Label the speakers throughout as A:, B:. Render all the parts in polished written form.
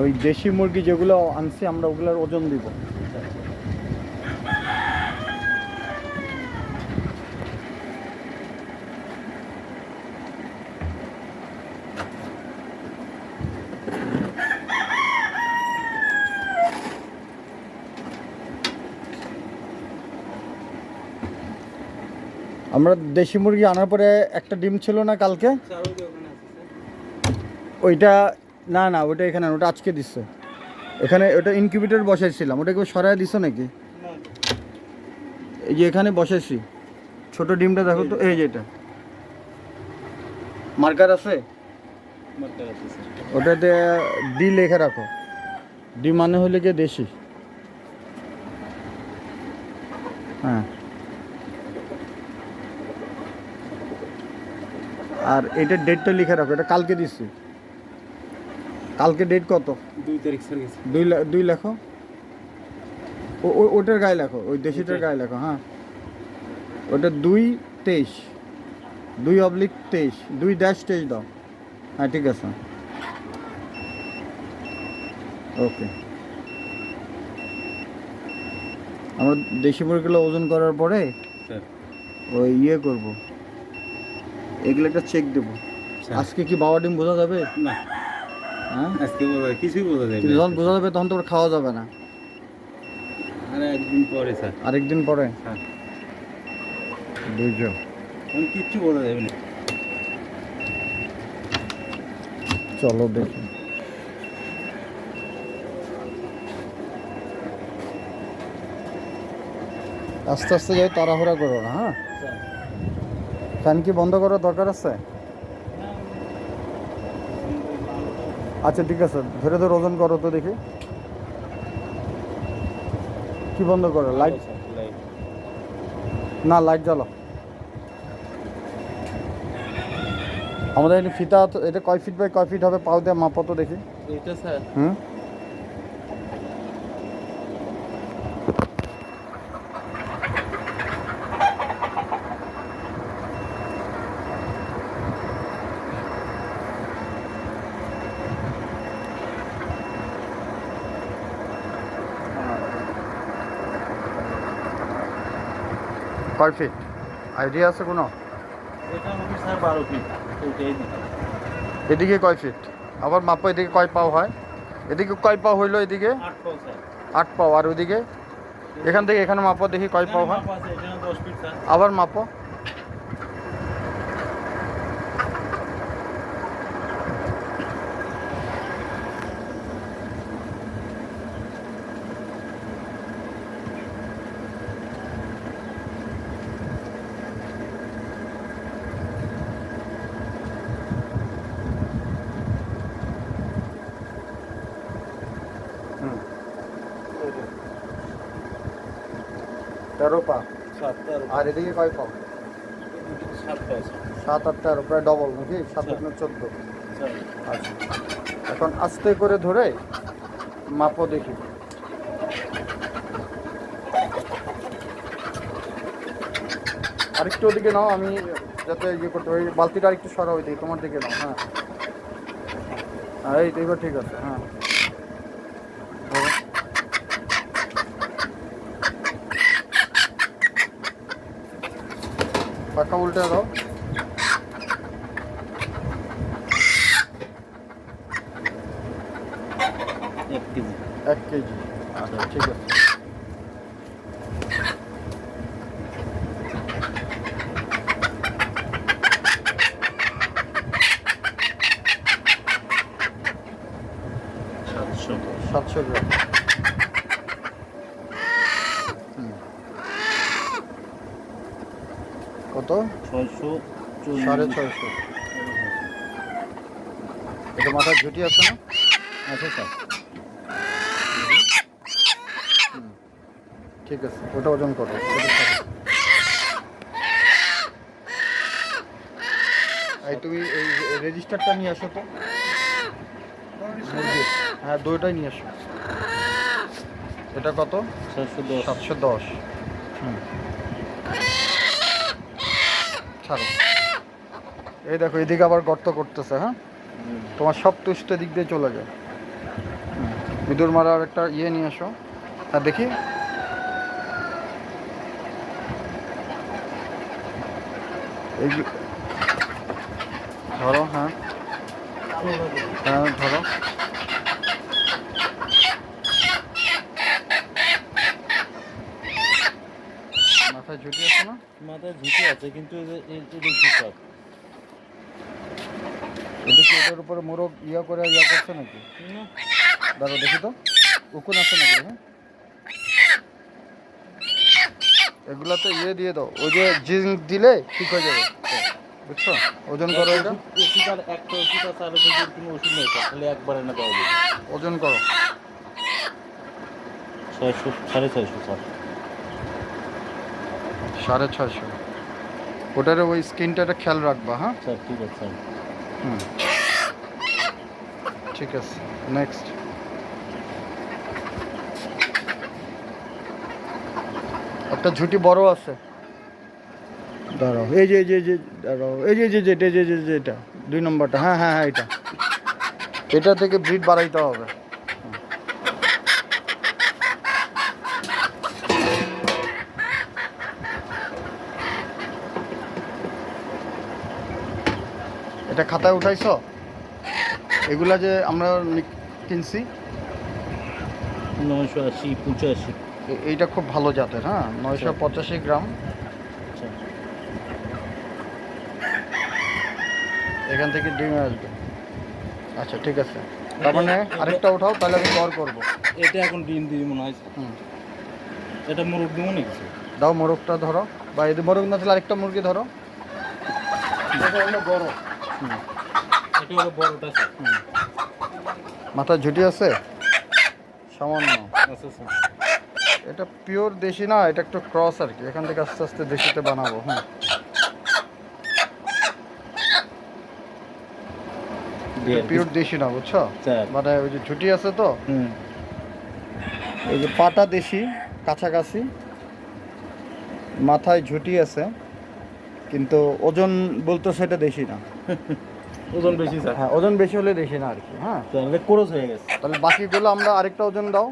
A: ওই দেশি মুরগি যেগুলো আনছি আমরা ওগুলোর ওজন দিব। আমরা দেশি মুরগি আনার পরে একটা ডিম ছিল না কালকে, ওইটা না না ওইটা এখানে ওটা আজকে দিচ্ছে এখানে। ওটা ইনকিউবেটর বসাইছিলাম, ওটা কেউ সরাই দিছো নাকি? এই যে এখানে বসাইছি ছোট ডিমটা দেখো তো, এই যে এটা মার্কার আছে, ওটাতে ডি লেখা রাখো। ডি মানে হলে গিয়ে দেশি। হ্যাঁ, আর এটা ডেটটা লিখে রাখো, এটা কালকে দিচ্ছি। কালকে ডেট কত?
B: 2 তারিখ স্যার গেছে।
A: 2 লেখো, ওটার গায়ে লেখো, ওই দেশিটার গায়ে লেখো। হ্যাঁ, ওটা 2/23, 2/23, 2-23 দাও। হ্যাঁ ঠিক আছে, ওকে। আমরা দেশি মুরগিগুলো ওজন করার পরে ওই ইয়ে করবো, এগুলো একটা চেক দেবো। আজকে কি বাবা ডিম বোঝা যাবে
B: না?
A: হ্যাঁ,
B: আজকে কিছুই বোঝা যাবে।
A: যখন বোঝা যাবে তখন তো খাওয়া যাবে না।
B: আরে একদিন পরে স্যার।
A: আরেকদিন পরে
B: হ্যাঁ,
A: বুঝছো,
B: তখন কিচ্ছু বোঝা যাবে না।
A: চলো দেখি। আস্তে আস্তে যাই, তাড়াহুড়া করো না। হ্যাঁ, ফ্যান কি বন্ধ করার দরকার আছে? আচ্ছা ঠিক আছে, ধরে ধরে ওজন করো তো দেখি। কি বন্ধ করো? লাইট না, লাইট জ্বালো। আমাদের এখানে ফিতা, এটা কয় ফিট বাই কয় ফিট হবে? পাও দিয়ে মাপো তো দেখি।
B: এটা স্যার
A: হুম, কয় ফিট আইডিয়া আছে কোনো?
B: এটা হবে স্যার 12 ফিট। ওইটাই দিতে।
A: এদিকে কয় ফিট? আবার মাপো, এদিকে কয় পাও হয়? এদিকে কয় পাও হইলো? এদিকে
B: 8 পাও স্যার।
A: 8 পাও। আর ওইদিকে এখান থেকে এখানে মাপো দেখি কয় পাও হয়।
B: মাপ আছে, এখানে 10 ফিট স্যার।
A: আবার মাপো। হুম, 13 পা।
B: 7 13।
A: আর এদিকে কয় পাও?
B: 7 পাও স্যার।
A: 7 8 13, প্রায় ডবল নাকি? 7 8 14।
B: স্যার
A: আচ্ছা, এখন আস্তে করে ধরে মাপো দেখি। আরেকটু ওদিকে নাও, আমি যাতে ইয়ে করতে পারি। বালতিটা আরেকটু সরা ওই দিকে, তোমার দিকে নাও। হ্যাঁ হ্যাঁ, এই দেখো ঠিক আছে। হ্যাঁ, ধরো। পাখা উল্টে দাও।
B: 1 কেজি।
A: 1 কেজি। আচ্ছা ঠিক আছে।
B: সাতশো
A: 700 গ্রাম। কত?
B: 600
A: 650। এটা মাথায় ঝুটি আছে না?
B: আচ্ছা স্যার।
A: ঠিক আছে, ওটা ওজন করো। এই তুমি এই রেজিস্টারটা নিয়ে আসো তো মুরগির। হ্যাঁ, দুটোই নিয়ে আসো। এটা কত?
B: 710।
A: 710। হুম, ছাড়ো। এই দেখো, এদিকে আবার গর্ত করতেছে। হ্যাঁ, তোমার সব তুষ্ট দিক দিয়ে চলে যায়। ইঁদুর মারার একটা ইয়ে নিয়ে আসো। হ্যাঁ দেখি। এইগুলো ধরো। হ্যাঁ হ্যাঁ ধরো। মাথায় ঝুঁটি আছে না?
B: মাথায় ঝুঁকি আছে কিন্তু এটা কি সব
A: এটা কি এটার উপরে মোরগ ইয়া করে ইয়া করছে নাকি?
B: না,
A: দাঁড়ো দেখি তো, উকুন আছে নাকি? হ্যাঁ, এগুলা তো ইয়ে দিয়ে দাও, ওই যে জিঙ্ক দিলে ঠিক হয়ে যাবে, বুঝছো? ওজন করো এটা।
B: ওষুধ আর একটা ওষুধ আছে, আরো দুই কোনো ওষুধ নেই স্যার, তাহলে একবারে না দেওয়া যাবে।
A: ওজন করো।
B: 600 650 স্যার।
A: 650। ওটার ওই স্কিনটা খেয়াল রাখবা। হ্যাঁ
B: স্যার ঠিক আছে স্যার।
A: হুম ঠিক আছে। নেক্সট। একটা ঝুঁটি বড় আছে, দাঁড়াও। এই যে দাঁড়াও, এই যে এটা 2 নম্বরটা। হ্যাঁ হ্যাঁ হ্যাঁ, এটা থেকে ব্রিড বাড়াইতে হবে। এটা খাতায় উঠাইছো? এগুলা যে আমরা কিনছি,
B: 980 85।
A: এইটা খুব ভালো জাতের। হ্যাঁ 985 গ্রাম।
B: আচ্ছা
A: এখান থেকে ডিম আসবে। আচ্ছা ঠিক আছে, তার মানে আরেকটা উঠাও, তাহলে আমি কর করবো।
B: এটা এখন ডিম দিবি মনে হয়।
A: হুম
B: এটা মুরগ দিব নাকি স্যার?
A: দাও মোরগটা ধরো, বা এই মোরগ না তাহলে আরেকটা মুরগি ধরো।
B: এটা হলো বড়।
A: হুম
B: এটা হলো বড়টা স্যার।
A: হুম। মাথায় ঝুঁটি আছে সামান্য।
B: আচ্ছা স্যার।
A: এটা পিওর দেশি না, এটা একটু ক্রস আর কি। এখান থেকে আস্তে আস্তে দেশিতে বানাবো। হুম পিওর দেশি না, বুঝছো?
B: স্যার।
A: মানে ওই যে ঝুঁটি আছে তো,
B: হুম।
A: এই যে পাটা দেশি কাছাকাছি, মাথায় ঝুঁটি আছে, কিন্তু ওজন বলতো সেটা দেশি না।
B: ওজন বেশি স্যার।
A: হ্যাঁ ওজন বেশি হলে দেশি না আর কি। হ্যাঁ
B: তাহলে ক্রস হয়ে গেছে।
A: তাহলে বাকিগুলো আমরা আরেকটা ওজন দাও।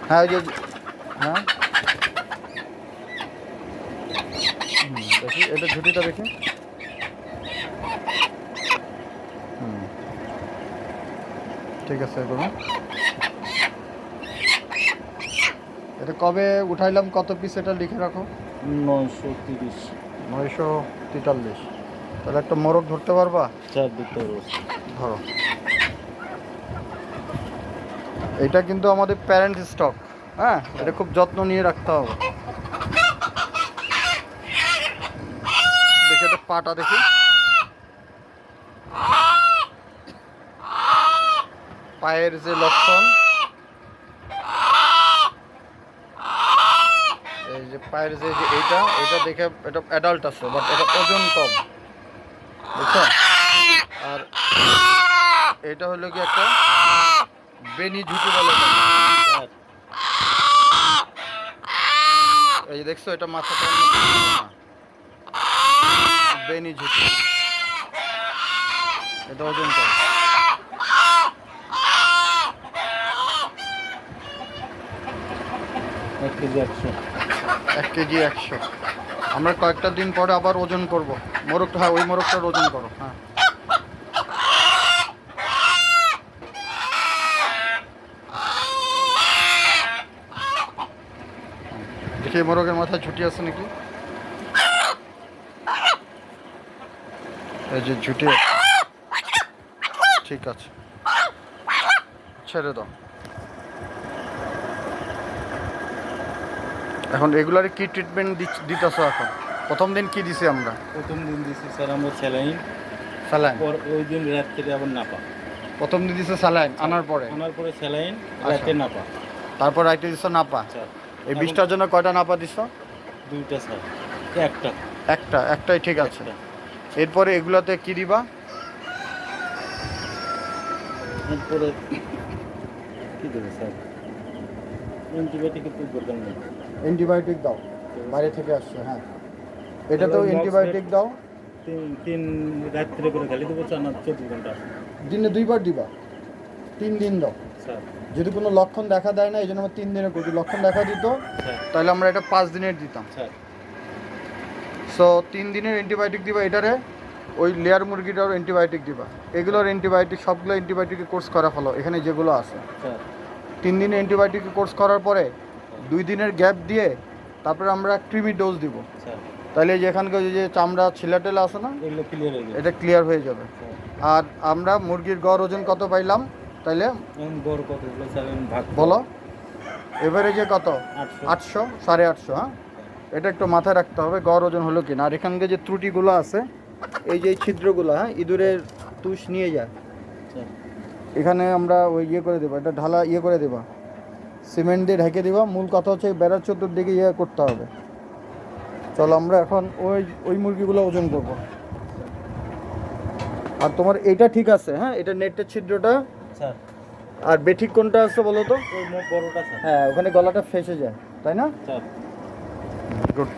A: হ্যাঁ ওই যে হ্যাঁ দেখি এটা ঝুঁটিটা দেখি। হুম ঠিক আছে এগুলো। এটা কবে উঠাইলাম, কত পিস, এটা লিখে রাখো।
B: 930
A: 943। তাহলে একটা মোরগ ধরতে পারবা?
B: স্যার দিতে পারবো।
A: ধরো। এটা কিন্তু আমাদের প্যারেন্ট স্টক। হ্যাঁ এটা খুব যত্ন নিয়ে রাখতে হবে। দেখি এটা পাটা দেখি। পায়ের যে লক্ষণ, এই যে পায়ের যে যে এইটা এটা দেখে এটা অ্যাডাল্ট আছে, বাট এটা ওজন কম, বুঝছো? আর এটা হলো কি একটা বেনি ঝুঁটি বলে এটাকে।
B: স্যার
A: এই যে দেখছো এটা মাথাটা অন্য কিছু না, বেনি ঝুঁটি। এটা ওজন কম।
B: 1 কেজি 100।
A: 1 কেজি 100। আমরা কয়েকটা দিন পরে আবার ওজন করব মোরগটা। হ্যাঁ ওই মোরগটার ওজন করো। হ্যাঁ দেখি এই মোরগের মাথায় ঝুঁটি আছে নাকি। এই যে ঝুঁটি আছে, ঠিক আছে, ছেড়ে দাও। এখন রেগুলারে কি ট্রিটমেন্ট দিতেছো? এখন প্রথম দিন কি দিছি আমরা?
B: প্রথম দিন দিছি স্যার আমরা স্যালাইন,
A: স্যালাইন।
B: পর ওই দিন রাত্রে আবার নাপা।
A: প্রথম দিন দিছে স্যালাইন, আনার পরে
B: স্যালাইন, রাতে নাপা।
A: তারপর রাইতে দিছো নাপা।
B: স্যার
A: এই 20টার জন্য কয়টা নাপা দিছো?
B: 2টা স্যার।
A: একটাই ঠিক আছে। এরপরে এগুলাতে কি দিবা?
B: এরপরে কি দেবে স্যার? অ্যান্টিবায়োটিকের তো দরকার নেই।
A: অ্যান্টিবায়োটিক দাও, বাইরে থেকে আসছে। হ্যাঁ এটাতেও অ্যান্টিবায়োটিক দাও।
B: তিন রাত্রে করে খালি দেবো, 4 না 24 ঘন্টা।
A: দিনে 2 বার দিবা। 3 দিন দাও।
B: স্যার
A: যদি কোনো লক্ষণ দেখা দেয় না এই জন্য আমরা 3 দিনের করি, লক্ষণ দেখা দিত
B: স্যার
A: তাহলে আমরা এটা 5 দিনের দিতাম।
B: স্যার
A: সো 3 দিনের অ্যান্টিবায়োটিক দিবা এটারে, ওই লেয়ার মুরগিটারও অ্যান্টিবায়োটিক দিবা। এগুলোর অ্যান্টিবায়োটিক সবগুলো অ্যান্টিবায়োটিকের কোর্স করা ফলো এখানে যেগুলো আছে।
B: স্যার
A: 3 দিনের অ্যান্টিবায়োটিকের কোর্স করার পরে 2 দিনের গ্যাপ দিয়ে তারপরে আমরা কৃমি ডোজ দিব।
B: স্যার
A: তাহলে এই যে এখানকার যে চামড়া ছিলাটেলা আছে না,
B: এগুলো ক্লিয়ার হয়ে গেছে
A: এটা ক্লিয়ার হয়ে যাবে।
B: স্যার।
A: আর আমরা মুরগির গড় ওজন কত পাইলাম তাইলে
B: এখন বড় কতগুলো স্যার আমি ভাগ
A: বলো, এভারেজে কত?
B: 800
A: 800, 850। হ্যাঁ, এটা একটু মাথায় রাখতে হবে গড় ওজন হলো কিনা। আর এখানকার যে ত্রুটিগুলো আছে, এই যে এই ছিদ্রগুলো, হ্যাঁ, ইঁদুরের তুষ নিয়ে যায়,
B: স্যার
A: এখানে আমরা ওই ইয়ে করে দেবো, এটা ঢালা ইয়ে করে দেবা, সিমেন্ট দিয়ে ঢেকে দেবা। মূল কথা হচ্ছে এই বেড়ার চতুর্দিকে ইয়ে করতে হবে। চলো আমরা এখন ওই ওই মুরগিগুলো ওজন করব। আর তোমার এইটা ঠিক আছে, হ্যাঁ, এটা নেটের ছিদ্রটা।
B: স্যার
A: আর বেঠিক কোনটা আছে বলো তো?
B: ওই বড়টা স্যার।
A: হ্যাঁ, ওখানে গলাটা ফেসে যায়, তাই না?
B: Sir
A: good.